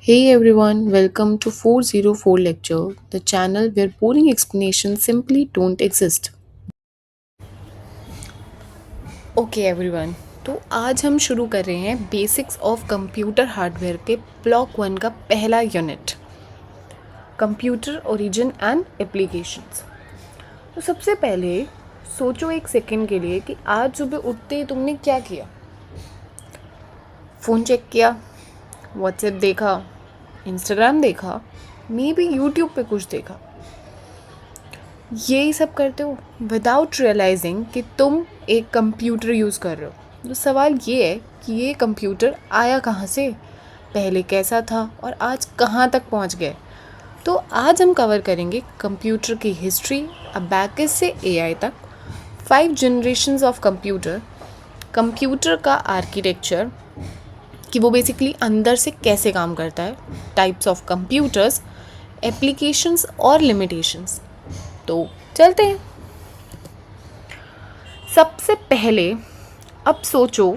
Hey everyone, welcome to 404 Lecture, the channel where boring explanations simply don't exist. Okay everyone, तो आज हम शुरू कर रहे हैं बेसिक्स ऑफ कंप्यूटर हार्डवेयर के ब्लॉक वन का पहला unit, computer origin and applications. तो सबसे पहले सोचो एक सेकंड के लिए कि आज सुबह उठते ही तुमने क्या किया। फ़ोन चेक किया, व्हाट्सएप देखा, इंस्टाग्राम देखा, मे बी यूट्यूब पे कुछ देखा। यही सब करते हो विदाउट रियलाइजिंग कि तुम एक कंप्यूटर यूज़ कर रहे हो। तो सवाल ये है कि ये कंप्यूटर आया कहाँ से, पहले कैसा था और आज कहाँ तक पहुँच गए। तो आज हम कवर करेंगे कंप्यूटर की हिस्ट्री, अबैकस से एआई तक, 5 जनरेशन्स ऑफ कंप्यूटर, कंप्यूटर का आर्किटेक्चर कि वो बेसिकली अंदर से कैसे काम करता है, टाइप्स ऑफ कंप्यूटर्स, एप्लीकेशंस और लिमिटेशंस। तो चलते हैं। सबसे पहले अब सोचो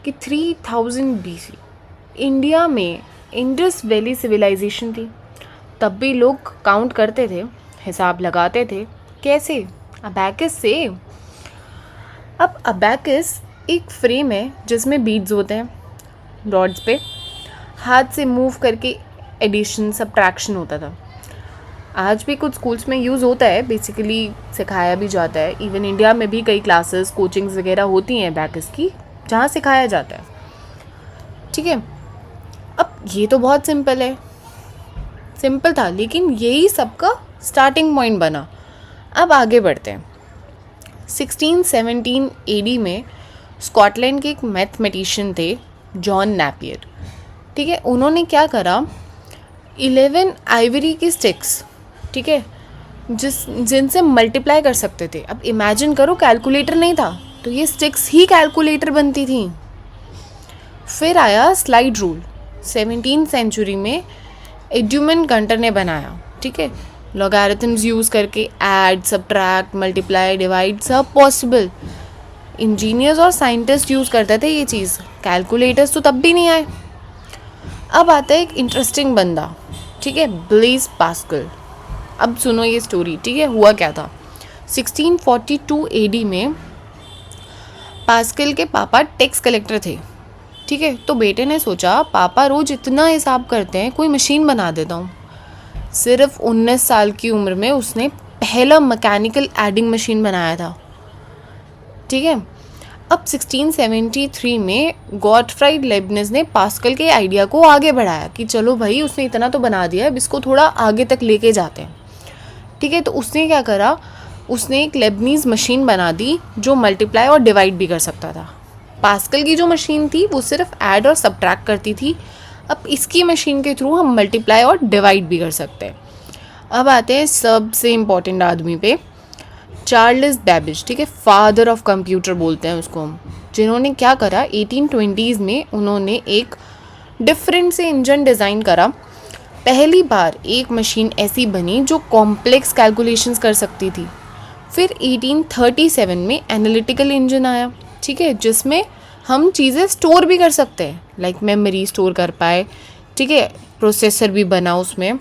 कि 3000 BC इंडिया में इंडस वैली सिविलाइजेशन थी। तब भी लोग काउंट करते थे, हिसाब लगाते थे। कैसे? अबैकस से। अब अबैकस एक फ्रेम है जिसमें बीड्स होते हैं रॉड्स पे, हाथ से मूव करके एडिशन सब्ट्रैक्शन होता था। आज भी कुछ स्कूल्स में यूज़ होता है, बेसिकली सिखाया भी जाता है। इवन इंडिया में भी कई क्लासेस कोचिंग्स वगैरह होती हैं अबैकस की, जहाँ सिखाया जाता है। ठीक है, अब ये तो बहुत सिंपल था, लेकिन यही सबका स्टार्टिंग पॉइंट बना। अब आगे बढ़ते हैं। 1617 AD में स्कॉटलैंड के एक मैथमेटिशियन थे, जॉन नैपियर। ठीक है, उन्होंने क्या करा, 11 आइवरी की स्टिक्स, ठीक है, जिनसे मल्टीप्लाई कर सकते थे। अब इमेजिन करो, कैलकुलेटर नहीं था तो ये स्टिक्स ही कैलकुलेटर बनती थी। फिर आया स्लाइड रूल, 17th सेंचुरी में एड्यूमेंट गंटर ने बनाया। ठीक है, लॉगरिथम्स यूज़ करके ऐड, सब्ट्रैक्ट, मल्टीप्लाई, डिवाइड सब पॉसिबल। इंजीनियर्स और साइंटिस्ट यूज़ करते थे ये चीज़, कैलकुलेटर्स तो तब भी नहीं आए। अब आता है एक इंटरेस्टिंग बंदा, ठीक है, ब्लेज पास्कल। अब सुनो ये स्टोरी। ठीक है, हुआ क्या था, 1642 AD में पास्कल के पापा टैक्स कलेक्टर थे। ठीक है, तो बेटे ने सोचा पापा रोज इतना हिसाब करते हैं, कोई मशीन बना देता हूँ। सिर्फ 19 साल की उम्र में उसने पहला मैकेनिकल एडिंग मशीन बनाया था। ठीक है, अब 1673 में गॉटफ्राइड लेibniz ने पास्कल के आइडिया को आगे बढ़ाया कि चलो भाई, उसने इतना तो बना दिया, अब इसको थोड़ा आगे तक लेके जाते हैं। ठीक है, तो उसने क्या करा, उसने एक लेibniz मशीन बना दी जो मल्टीप्लाई और डिवाइड भी कर सकता था। पास्कल की जो मशीन थी वो सिर्फ ऐड और सब्ट्रैक्ट करती थी। अब इसकी मशीन के थ्रू हम मल्टीप्लाई और डिवाइड भी कर सकते हैं। अब आते हैं सबसे इम्पॉर्टेंट आदमी पे, चार्ल्स बैबेज। ठीक है, फादर ऑफ कंप्यूटर बोलते हैं उसको हम। जिन्होंने क्या करा, 1820s में उन्होंने एक डिफरेंट से इंजन डिज़ाइन करा। पहली बार एक मशीन ऐसी बनी जो कॉम्प्लेक्स कैलकुलेशंस कर सकती थी। फिर 1837 में एनालिटिकल इंजन आया, ठीक है, जिसमें हम चीज़ें स्टोर भी कर सकते हैं, लाइक मेमोरी स्टोर कर पाए। ठीक है, प्रोसेसर भी बना उसमें।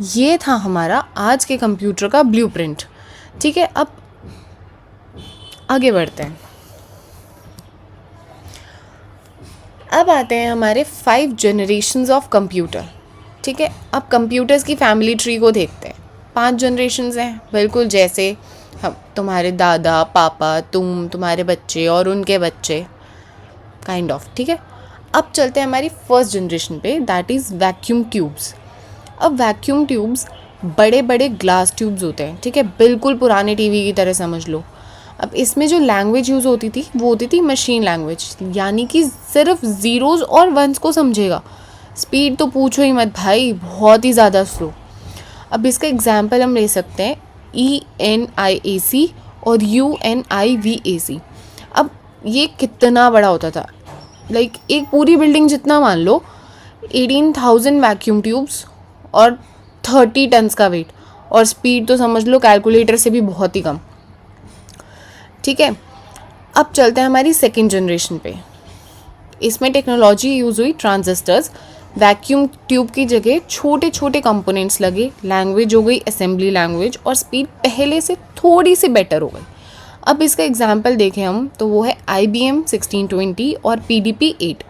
ये था हमारा आज के कंप्यूटर का ब्लूप्रिंट। ठीक है, अब आगे बढ़ते हैं। अब आते हैं हमारे 5 जनरेशन्स ऑफ कंप्यूटर। ठीक है, अब कंप्यूटर्स की फैमिली ट्री को देखते हैं। 5 जनरेशन्स हैं, बिल्कुल जैसे हम, तुम्हारे दादा, पापा, तुम्हारे बच्चे और उनके बच्चे, काइंड ऑफ। ठीक है, अब चलते हैं हमारी फर्स्ट जनरेशन पे, दैट इज़ वैक्यूम ट्यूब्स। अब वैक्यूम ट्यूब्स बड़े बड़े ग्लास ट्यूब्स होते हैं। ठीक है, बिल्कुल पुराने टीवी की तरह समझ लो। अब इसमें जो लैंग्वेज यूज़ होती थी वो होती थी मशीन लैंग्वेज, यानी कि सिर्फ ज़ीरोज़ और वंस को समझेगा। स्पीड तो पूछो ही मत भाई, बहुत ही ज़्यादा स्लो। अब इसका एग्जाम्पल हम ले सकते हैं ENIAC और UNIVAC। अब ये कितना बड़ा होता था, लाइक एक पूरी बिल्डिंग जितना मान लो, 18,000 वैक्यूम ट्यूब्स और 30 टन्स का वेट, और स्पीड तो समझ लो कैलकुलेटर से भी बहुत ही कम। ठीक है, अब चलते हैं हमारी सेकेंड जनरेशन पे। इसमें टेक्नोलॉजी यूज़ हुई ट्रांजिस्टर्स, वैक्यूम ट्यूब की जगह छोटे छोटे कंपोनेंट्स लगे, लैंग्वेज हो गई असेंबली लैंग्वेज, और स्पीड पहले से थोड़ी सी बेटर हो गई। अब इसका एग्जांपल देखें हम तो वो है IBM 1620 और PDP 8।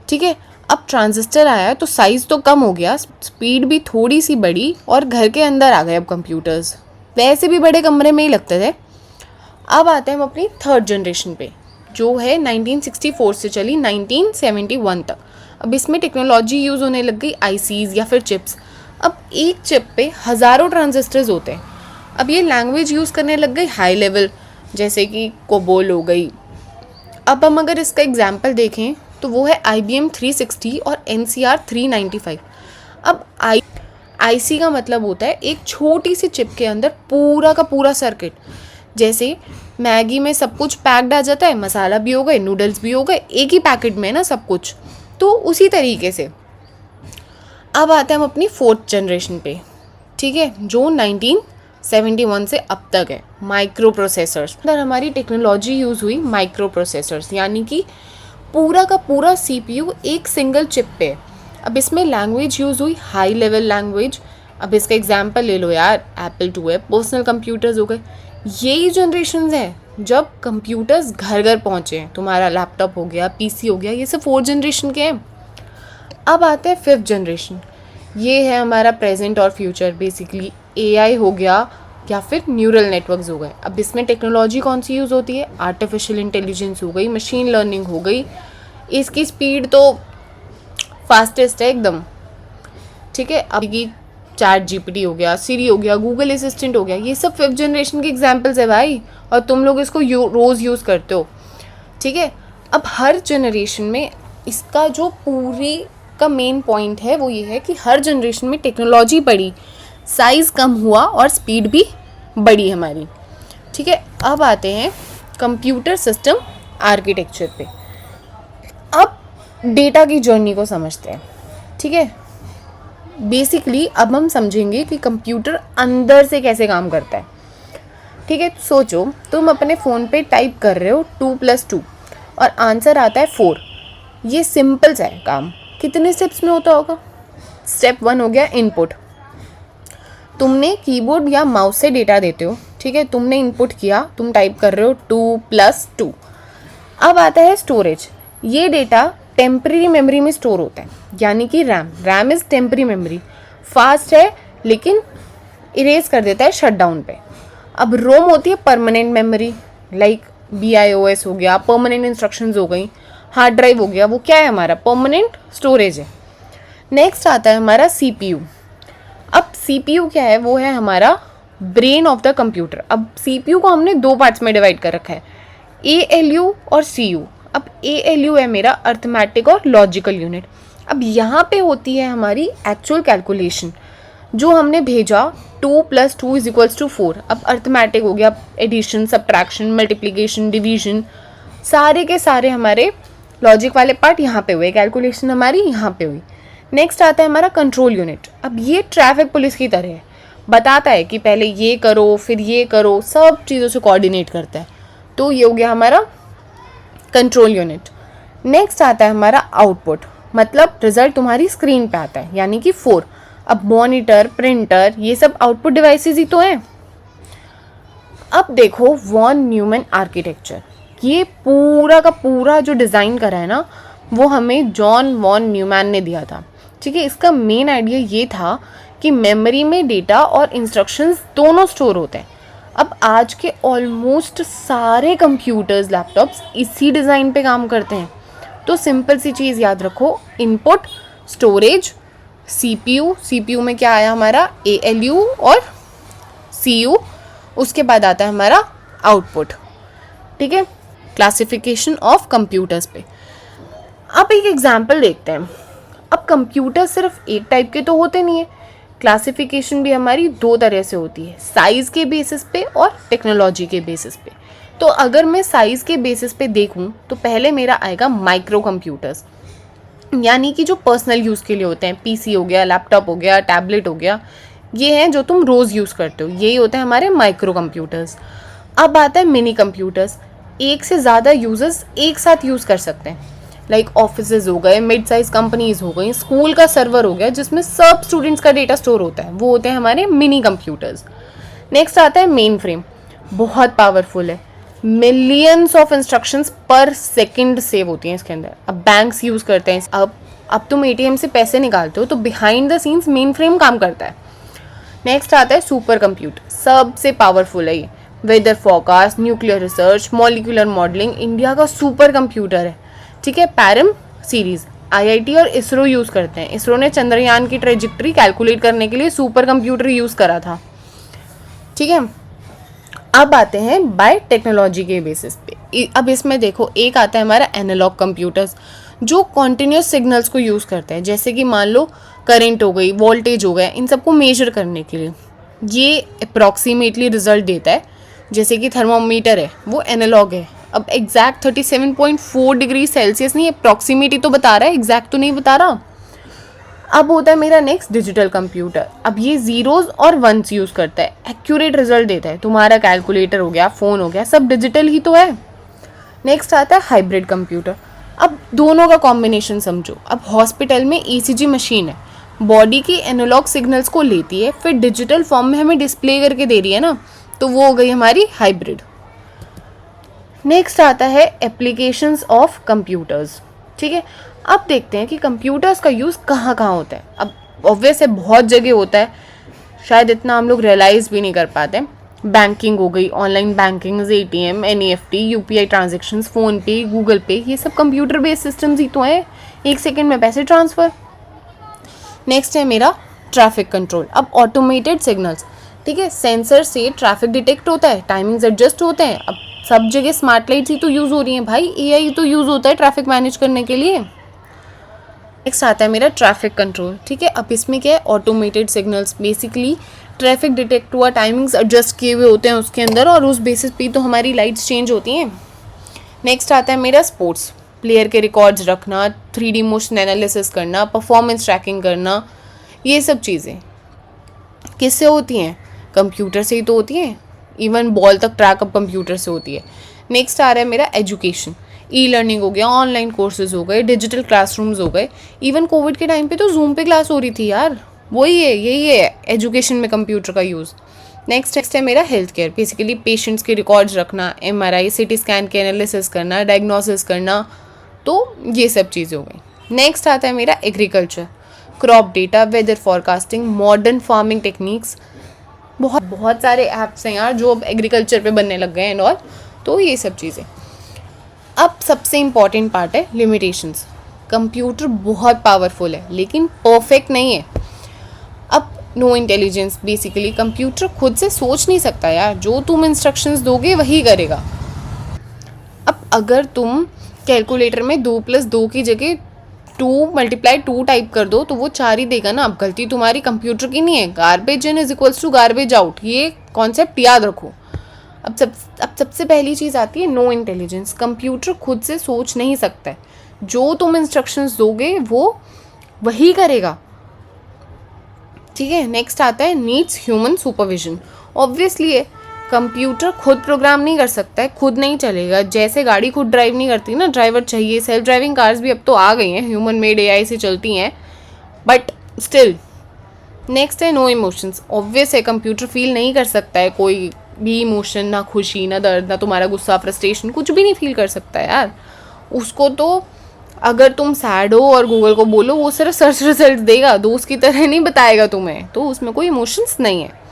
ठीक है, अब ट्रांजिस्टर आया तो साइज़ तो कम हो गया, स्पीड भी थोड़ी सी बढ़ी और घर के अंदर आ गए अब कंप्यूटर्स, वैसे भी बड़े कमरे में ही लगते थे। अब आते हैं हम अपनी थर्ड जनरेशन पे, जो है 1964 से चली 1971 तक। अब इसमें टेक्नोलॉजी यूज़ होने लग गई ICs या फिर चिप्स। अब एक चिप पे हज़ारों ट्रांजिस्टर्स होते हैं। अब ये लैंग्वेज यूज़ करने लग गई हाई लेवल, जैसे कि कोबोल हो गई। अब हम अगर इसका एग्जाम्पल देखें तो वो है IBM 360 और NCR 395। अब IC का मतलब होता है एक छोटी सी चिप के अंदर पूरा का पूरा सर्किट। जैसे मैगी में सब कुछ पैक्ड आ जाता है, मसाला भी हो गए, नूडल्स भी हो गए, एक ही पैकेट में ना सब कुछ, तो उसी तरीके से। अब आते हैं हम अपनी फोर्थ जनरेशन पे, ठीक है, जो 1971 से अब तक है, माइक्रो प्रोसेसर्स। अंदर हमारी टेक्नोलॉजी यूज़ हुई माइक्रो प्रोसेसर्स, यानी कि पूरा का पूरा CPU एक सिंगल चिप पे। अब इसमें लैंग्वेज यूज़ हुई हाई लेवल लैंग्वेज। अब इसका एग्जांपल ले लो यार, एप्पल 2 है, पर्सनल कंप्यूटर्स हो गए। यही जनरेशन्स हैं जब कंप्यूटर्स घर घर पहुँचे हैं। तुम्हारा लैपटॉप हो गया, PC हो गया, ये सब फोर्थ जनरेशन के हैं। अब आते हैं फिफ्थ जनरेशन, ये है हमारा प्रेजेंट और फ्यूचर। बेसिकली AI हो गया या फिर न्यूरल नेटवर्क्स हो गए। अब इसमें टेक्नोलॉजी कौन सी यूज़ होती है? आर्टिफिशियल इंटेलिजेंस हो गई, मशीन लर्निंग हो गई। इसकी स्पीड तो फास्टेस्ट है एकदम, ठीक है। अब की ChatGPT हो गया, सिरी हो गया, गूगल असिस्टेंट हो गया, ये सब फिफ्थ जनरेशन के एग्जाम्पल्स है भाई, और तुम लोग इसको रोज़ यूज़ करते हो, ठीक है। अब हर जनरेशन में इसका जो पूरी का मेन पॉइंट है वो ये है कि हर जनरेशन में टेक्नोलॉजी बढ़ी, साइज़ कम हुआ और स्पीड भी बढ़ी हमारी, ठीक है। अब आते हैं कंप्यूटर सिस्टम आर्किटेक्चर पे। अब डेटा की जर्नी को समझते हैं, ठीक है। बेसिकली अब हम समझेंगे कि कंप्यूटर अंदर से कैसे काम करता है, ठीक है। सोचो तुम अपने फ़ोन पे टाइप कर रहे हो 2+2 और आंसर आता है 4। ये सिंपल सा है काम, कितने स्टेप्स में होता होगा? स्टेप 1 हो गया इनपुट। तुमने कीबोर्ड या माउस से डेटा देते हो, ठीक है, तुमने इनपुट किया, तुम टाइप कर रहे हो 2+2। अब आता है स्टोरेज। ये डेटा टेम्परेरी मेमोरी में स्टोर होता है, यानी कि RAM is temporary memory, fast है लेकिन इरेज कर देता है शटडाउन पे। अब रोम होती है परमानेंट मेमोरी, लाइक BIOS हो गया, परमानेंट इंस्ट्रक्शंस हो गई। हार्ड ड्राइव हो गया, वो क्या है? हमारा परमानेंट स्टोरेज है। नेक्स्ट आता है हमारा CPU। अब CPU क्या है? वो है हमारा ब्रेन ऑफ द कंप्यूटर। अब CPU को हमने दो पार्ट्स में डिवाइड कर रखा है, ALU और CU। अब ALU है मेरा अर्थमेटिक और लॉजिकल यूनिट। अब यहाँ पे होती है हमारी एक्चुअल कैलकुलेशन, जो हमने भेजा 2+2 = 4। अब अर्थमेटिक हो गया, एडिशन, सब्ट्रैक्शन, मल्टीप्लिकेशन, डिवीजन, सारे के सारे हमारे लॉजिक वाले पार्ट यहाँ पे हुए, कैलकुलेशन हमारी यहाँ पे हुई। नेक्स्ट आता है हमारा कंट्रोल यूनिट। अब ये ट्रैफिक पुलिस की तरह है, बताता है कि पहले ये करो फिर ये करो, सब चीज़ों से कोऑर्डिनेट करता है। तो ये हो गया हमारा कंट्रोल यूनिट। नेक्स्ट आता है हमारा आउटपुट, मतलब रिजल्ट तुम्हारी स्क्रीन पे आता है, यानी कि 4। अब मॉनिटर, प्रिंटर, ये सब आउटपुट डिवाइसेस ही तो हैं। अब देखो वॉन न्यूमैन आर्किटेक्चर, ये पूरा का पूरा जो डिज़ाइन करा है ना, वो हमें जॉन वॉन न्यूमैन ने दिया था, ठीक है। इसका मेन आइडिया ये था कि मेमोरी में डेटा और इंस्ट्रक्शंस दोनों स्टोर होते हैं। अब आज के ऑलमोस्ट सारे कंप्यूटर्स, लैपटॉप्स इसी डिज़ाइन पे काम करते हैं। तो सिंपल सी चीज़ याद रखो, इनपुट, स्टोरेज, CPU में क्या आया हमारा? ALU और CU। उसके बाद आता है हमारा आउटपुट, ठीक है, क्लासिफिकेशन ऑफ कंप्यूटर्स पे। अब एक एग्जांपल देखते हैं। अब कंप्यूटर सिर्फ एक टाइप के तो होते नहीं है, क्लासिफिकेशन भी हमारी दो तरह से होती है, साइज़ के बेसिस पे और टेक्नोलॉजी के बेसिस पे। तो अगर मैं साइज़ के बेसिस पे देखूं तो पहले मेरा आएगा माइक्रो कंप्यूटर्स, यानी कि जो पर्सनल यूज़ के लिए होते हैं, PC हो गया, लैपटॉप हो गया, टैबलेट हो गया, ये हैं जो तुम रोज़ यूज़ करते हो, यही होते हैं हमारे माइक्रो कंप्यूटर्स। अब आता है मिनी कंप्यूटर्स, एक से ज़्यादा यूजर्स एक साथ यूज़ कर सकते हैं। लाइक ऑफिसेज हो गए, मिड साइज कंपनीज हो गई, स्कूल का सर्वर हो गया जिसमें सब स्टूडेंट्स का डेटा स्टोर होता है, वो होते हैं हमारे मिनी कंप्यूटर्स। नेक्स्ट आता है मेन फ्रेम, बहुत पावरफुल है, मिलियंस ऑफ इंस्ट्रक्शंस पर सेकंड सेव होती हैं इसके अंदर। अब बैंक्स यूज़ करते हैं, अब तुम एटीएम से पैसे निकालते हो तो behind the scenes main frame काम करता है। नेक्स्ट आता है सुपर कंप्यूटर, सबसे पावरफुल है ये, weather forecast, nuclear research, molecular modelling, India का सुपर कंप्यूटर है, ठीक है। पैरम सीरीज आईआईटी और इसरो यूज़ करते हैं। इसरो ने चंद्रयान की ट्रेजेक्ट्री कैलकुलेट करने के लिए सुपर कंप्यूटर यूज़ करा था, ठीक है। अब आते हैं बाय टेक्नोलॉजी के बेसिस पे। अब इसमें देखो, एक आता है हमारा एनालॉग कंप्यूटर्स जो कॉन्टिन्यूस सिग्नल्स को यूज़ करते हैं, जैसे कि मान लो करंट हो गई, वोल्टेज हो गया, इन सबको मेजर करने के लिए ये अप्रॉक्सीमेटली रिजल्ट देता है। जैसे कि थर्मोमीटर है, वो एनालॉग है। अब एग्जैक्ट 37.4 डिग्री सेल्सियस नहीं, अप्रॉक्सीमेटली तो बता रहा है, एग्जैक्ट तो नहीं बता रहा। अब होता है मेरा नेक्स्ट डिजिटल कंप्यूटर। अब ये जीरोज और वंस यूज़ करता है, एक्यूरेट रिजल्ट देता है। तुम्हारा कैलकुलेटर हो गया, फ़ोन हो गया, सब डिजिटल ही तो है। नेक्स्ट आता है हाइब्रिड कंप्यूटर। अब दोनों का कॉम्बिनेशन समझो। अब हॉस्पिटल में ईसीजी मशीन है, बॉडी की एनालॉग सिग्नल्स को लेती है, फिर डिजिटल फॉर्म में हमें डिस्प्ले करके दे रही है ना, तो वो हो गई हमारी हाइब्रिड। नेक्स्ट आता है एप्लीकेशंस ऑफ कंप्यूटर्स, ठीक है। अब देखते हैं कि कंप्यूटर्स का यूज़ कहाँ कहाँ होता है। अब ऑब्वियस है बहुत जगह होता है, शायद इतना हम लोग रियलाइज़ भी नहीं कर पाते। बैंकिंग हो गई, online banking, ATM, NEFT, UPI transactions, phone पे, गूगल पे, ये सब कंप्यूटर बेस्ड सिस्टम्स ही तो हैं, 1 सेकेंड में पैसे ट्रांसफ़र। नेक्स्ट है मेरा ट्रैफिक कंट्रोल। अब ऑटोमेटेड सिग्नल्स, ठीक है, सेंसर से ट्रैफिक डिटेक्ट होता है, टाइमिंग्स एडजस्ट होते हैं। अब सब जगह स्मार्ट लाइट्स ही तो यूज़ हो रही हैं भाई, एआई तो यूज़ होता है ट्रैफिक मैनेज करने के लिए। नेक्स्ट आता है मेरा ट्रैफिक कंट्रोल, ठीक है। अब इसमें क्या है, automated signals, basically traffic detect हुआ, टाइमिंग्स एडजस्ट किए हुए होते हैं उसके अंदर, और उस बेसिस पे तो हमारी लाइट्स चेंज होती हैं। नेक्स्ट आता है मेरा स्पोर्ट्स, प्लेयर के रिकॉर्ड्स रखना, 3D मोशन एनालिसिस करना, परफॉर्मेंस ट्रैकिंग करना, ये सब चीज़ें किससे होती हैं, कंप्यूटर से ही तो होती हैं। इवन बॉल तक ट्रैक अब कंप्यूटर से होती है। नेक्स्ट आ रहा है मेरा एजुकेशन, ई लर्निंग हो गया, ऑनलाइन कोर्सेज हो गए, डिजिटल क्लासरूम्स हो गए। इवन कोविड के टाइम पे तो जूम पे क्लास हो रही थी यार, वही है, यही है एजुकेशन में कंप्यूटर का यूज़। नेक्स्ट है मेरा हेल्थ केयर, बेसिकली पेशेंट्स के रिकॉर्ड्स रखना, MRI, CT स्कैन के एनालिसिस करना, डायग्नोसिस करना, तो ये सब चीज़ें हो गई। नेक्स्ट आता है मेरा agriculture, crop data, weather forecasting, modern farming techniques, बहुत सारे ऐप्स हैं यार जो अब एग्रीकल्चर पे बनने लग गए हैं और, तो ये सब चीज़ें। अब सबसे इम्पॉर्टेंट पार्ट है लिमिटेशंस। कंप्यूटर बहुत पावरफुल है लेकिन परफेक्ट नहीं है। अब नो इंटेलिजेंस, बेसिकली कंप्यूटर खुद से सोच नहीं सकता यार, जो तुम इंस्ट्रक्शंस दोगे वही करेगा। अब अगर तुम कैलकुलेटर में 2+2 की जगह 2 × 2 टाइप कर दो तो वो 4 ही देगा ना। अब गलती तुम्हारी कंप्यूटर की नहीं है, गार्बेज इन = गार्बेज आउट, ये कॉन्सेप्ट याद रखो। अब सबसे पहली चीज़ आती है नो इंटेलिजेंस। कंप्यूटर खुद से सोच नहीं सकता है, जो तुम इंस्ट्रक्शंस दोगे वो वही करेगा, ठीक है। नेक्स्ट आता है नीड्स ह्यूमन सुपरविजन। ऑब्वियसली है, कंप्यूटर खुद प्रोग्राम नहीं कर सकता है, खुद नहीं चलेगा। जैसे गाड़ी खुद ड्राइव नहीं करती ना, ड्राइवर चाहिए। सेल्फ ड्राइविंग कार्स भी अब तो आ गई हैं, ह्यूमन मेड AI से चलती हैं, बट स्टिल। नेक्स्ट है नो इमोशंस। ऑब्वियस है, कंप्यूटर फील नहीं कर सकता है कोई भी इमोशन, ना खुशी, ना दर्द, ना तुम्हारा गुस्सा, फ्रस्ट्रेशन, कुछ भी नहीं फील कर सकता है यार उसको। तो अगर तुम सैड हो और गूगल को बोलो, वो सिर्फ सर्च रिजल्ट देगा, दोस्त की तरह नहीं बताएगा तुम्हें, तो उसमें कोई इमोशंस नहीं है।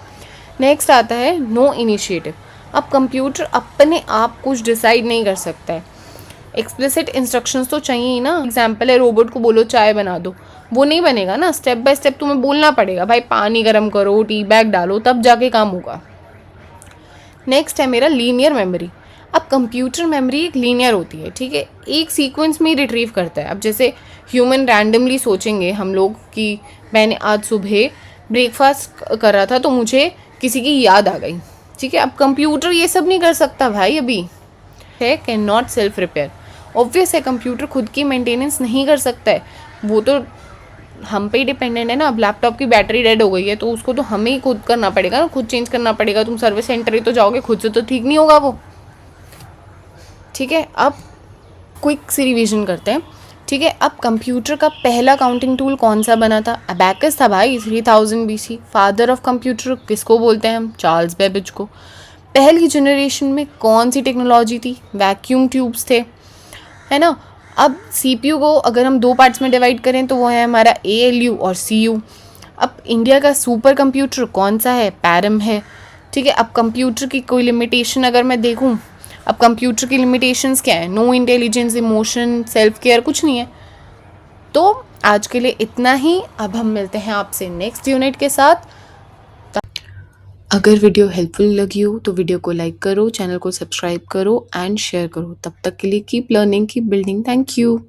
नेक्स्ट आता है नो इनिशिएटिव। अब कंप्यूटर अपने आप कुछ डिसाइड नहीं कर सकता है, एक्सप्लिसिट इंस्ट्रक्शंस तो चाहिए ही ना। एग्जाम्पल है, रोबोट को बोलो चाय बना दो, वो नहीं बनेगा ना। स्टेप बाय स्टेप तुम्हें बोलना पड़ेगा, भाई पानी गर्म करो, टी बैग डालो, तब जाके काम होगा। नेक्स्ट है मेरा लीनियर मेमोरी। अब कंप्यूटर मेमोरी एक लीनियर होती है, ठीक है, एक सीक्वेंस में रिट्रीव करता है। अब जैसे ह्यूमन रैंडमली सोचेंगे हम लोग कि मैंने आज सुबह ब्रेकफास्ट कर रहा था तो मुझे किसी की याद आ गई, ठीक है। अब कंप्यूटर ये सब नहीं कर सकता भाई, अभी है can not self repair. Obvious है, कंप्यूटर खुद की मेंटेनेंस नहीं कर सकता है, वो तो हम पे ही डिपेंडेंट है ना। अब लैपटॉप की बैटरी डेड हो गई है तो उसको तो हमें ही खुद करना पड़ेगा ना, खुद चेंज करना पड़ेगा। तुम सर्विस सेंटर ही तो जाओगे, खुद से तो ठीक नहीं होगा वो, ठीक है। अब क्विक सी रिवीजन करते हैं। ठीक है। अब कंप्यूटर का पहला काउंटिंग टूल कौन सा बना था? अबैकस था भाई, 3000 BC। फादर ऑफ कंप्यूटर किसको बोलते हैं हम? चार्ल्स बेबेज को। पहली जनरेशन में कौन सी टेक्नोलॉजी थी? वैक्यूम ट्यूब्स थे, है ना। अब CPU को अगर हम 2 पार्ट्स में डिवाइड करें तो वो है हमारा ALU और CU। अब इंडिया का सुपर कंप्यूटर कौन सा है? पैरम है, ठीक है। अब कंप्यूटर की कोई लिमिटेशन अगर मैं देखूं, अब कंप्यूटर की लिमिटेशंस क्या है? No intelligence, emotion, self care, कुछ नहीं है। तो आज के लिए इतना ही। अब हम मिलते हैं आपसे नेक्स्ट यूनिट के साथ। अगर वीडियो हेल्पफुल लगी हो तो वीडियो को लाइक करो, चैनल को सब्सक्राइब करो एंड शेयर करो। तब तक के लिए keep learning, keep building. Thank you.